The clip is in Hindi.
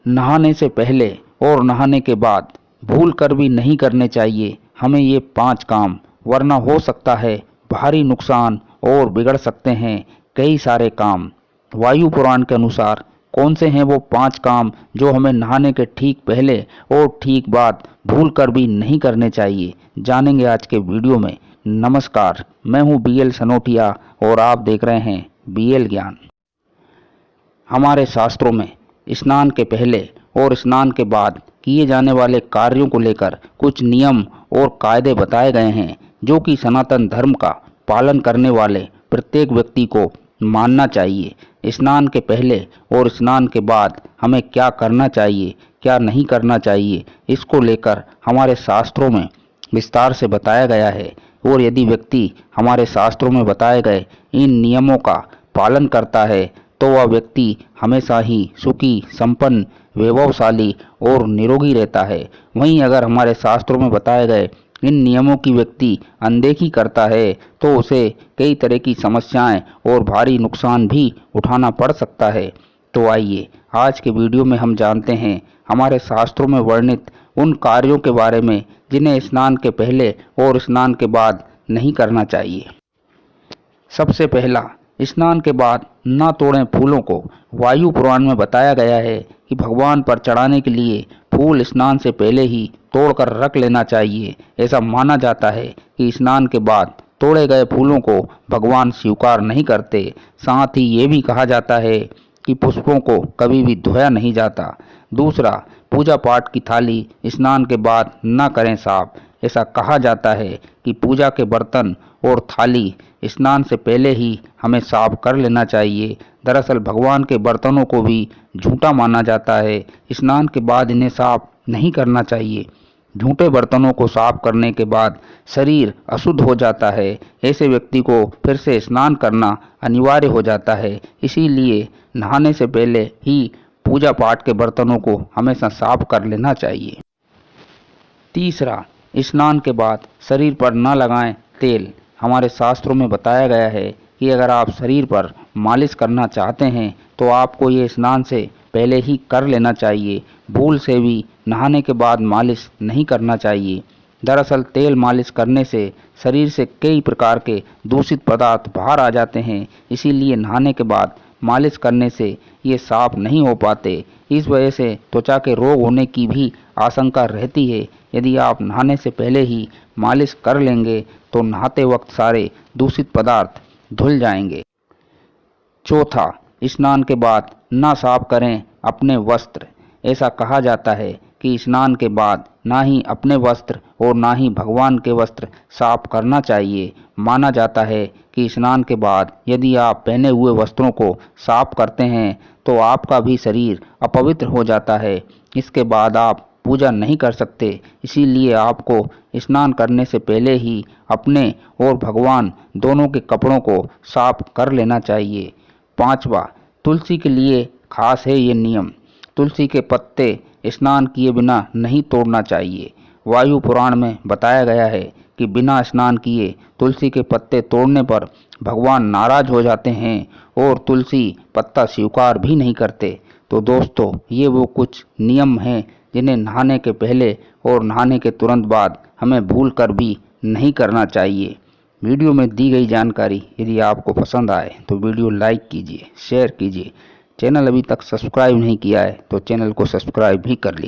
नहाने से पहले और नहाने के बाद भूल कर भी नहीं करने चाहिए हमें ये 5 काम, वरना हो सकता है भारी नुकसान और बिगड़ सकते हैं कई सारे काम। वायु पुराण के अनुसार कौन से हैं वो 5 काम जो हमें नहाने के ठीक पहले और ठीक बाद भूल कर भी नहीं करने चाहिए, जानेंगे आज के वीडियो में। नमस्कार, मैं हूँ BL सनोटिया और आप देख रहे हैं BL ज्ञान। हमारे शास्त्रों में स्नान के पहले और स्नान के बाद किए जाने वाले कार्यों को लेकर कुछ नियम और कायदे बताए गए हैं जो कि सनातन धर्म का पालन करने वाले प्रत्येक व्यक्ति को मानना चाहिए। स्नान के पहले और स्नान के बाद हमें क्या करना चाहिए, क्या नहीं करना चाहिए, इसको लेकर हमारे शास्त्रों में विस्तार से बताया गया है। और यदि व्यक्ति हमारे शास्त्रों में बताए गए इन नियमों का पालन करता है तो वह व्यक्ति हमेशा ही सुखी, संपन्न, वैभवशाली और निरोगी रहता है। वहीं अगर हमारे शास्त्रों में बताए गए इन नियमों की व्यक्ति अनदेखी करता है तो उसे कई तरह की समस्याएं और भारी नुकसान भी उठाना पड़ सकता है। तो आइए आज के वीडियो में हम जानते हैं हमारे शास्त्रों में वर्णित उन कार्यों के बारे में जिन्हें स्नान के पहले और स्नान के बाद नहीं करना चाहिए। सबसे पहला, स्नान के बाद न तोड़ें फूलों को। वायु पुराण में बताया गया है कि भगवान पर चढ़ाने के लिए फूल स्नान से पहले ही तोड़कर रख लेना चाहिए। ऐसा माना जाता है कि स्नान के बाद तोड़े गए फूलों को भगवान स्वीकार नहीं करते। साथ ही ये भी कहा जाता है कि पुष्पों को कभी भी धोया नहीं जाता। दूसरा, पूजा पाठ की थाली स्नान के बाद न करें साफ। ऐसा कहा जाता है कि पूजा के बर्तन और थाली स्नान से पहले ही हमें साफ कर लेना चाहिए। दरअसल भगवान के बर्तनों को भी झूठा माना जाता है, स्नान के बाद इन्हें साफ नहीं करना चाहिए। झूठे बर्तनों को साफ करने के बाद शरीर अशुद्ध हो जाता है। ऐसे व्यक्ति को फिर से स्नान करना अनिवार्य हो जाता है। इसीलिए नहाने से पहले ही पूजा पाठ के बर्तनों को हमेशा साफ कर लेना चाहिए। तीसरा, स्नान के बाद शरीर पर न लगाएं तेल। हमारे शास्त्रों में बताया गया है कि अगर आप शरीर पर मालिश करना चाहते हैं तो आपको ये स्नान से पहले ही कर लेना चाहिए। भूल से भी नहाने के बाद मालिश नहीं करना चाहिए। दरअसल तेल मालिश करने से शरीर से कई प्रकार के दूषित पदार्थ बाहर आ जाते हैं, इसीलिए नहाने के बाद मालिश करने से ये साफ नहीं हो पाते। इस वजह से त्वचा के रोग होने की भी आशंका रहती है। यदि आप नहाने से पहले ही मालिश कर लेंगे तो नहाते वक्त सारे दूषित पदार्थ धुल जाएंगे। चौथा, स्नान के बाद ना साफ करें अपने वस्त्र। ऐसा कहा जाता है कि स्नान के बाद ना ही अपने वस्त्र और ना ही भगवान के वस्त्र साफ करना चाहिए। माना जाता है कि स्नान के बाद यदि आप पहने हुए वस्त्रों को साफ करते हैं तो आपका भी शरीर अपवित्र हो जाता है। इसके बाद आप पूजा नहीं कर सकते। इसीलिए आपको स्नान करने से पहले ही अपने और भगवान दोनों के कपड़ों को साफ कर लेना चाहिए। पांचवा, तुलसी के लिए खास है ये नियम। तुलसी के पत्ते स्नान किए बिना नहीं तोड़ना चाहिए। वायु पुराण में बताया गया है कि बिना स्नान किए तुलसी के पत्ते तोड़ने पर भगवान नाराज हो जाते हैं और तुलसी पत्ता स्वीकार भी नहीं करते। तो दोस्तों, ये वो कुछ नियम हैं जिन्हें नहाने के पहले और नहाने के तुरंत बाद हमें भूल कर भी नहीं करना चाहिए। वीडियो में दी गई जानकारी यदि आपको पसंद आए तो वीडियो लाइक कीजिए, शेयर कीजिए। चैनल अभी तक सब्सक्राइब नहीं किया है तो चैनल को सब्सक्राइब भी कर लीजिए।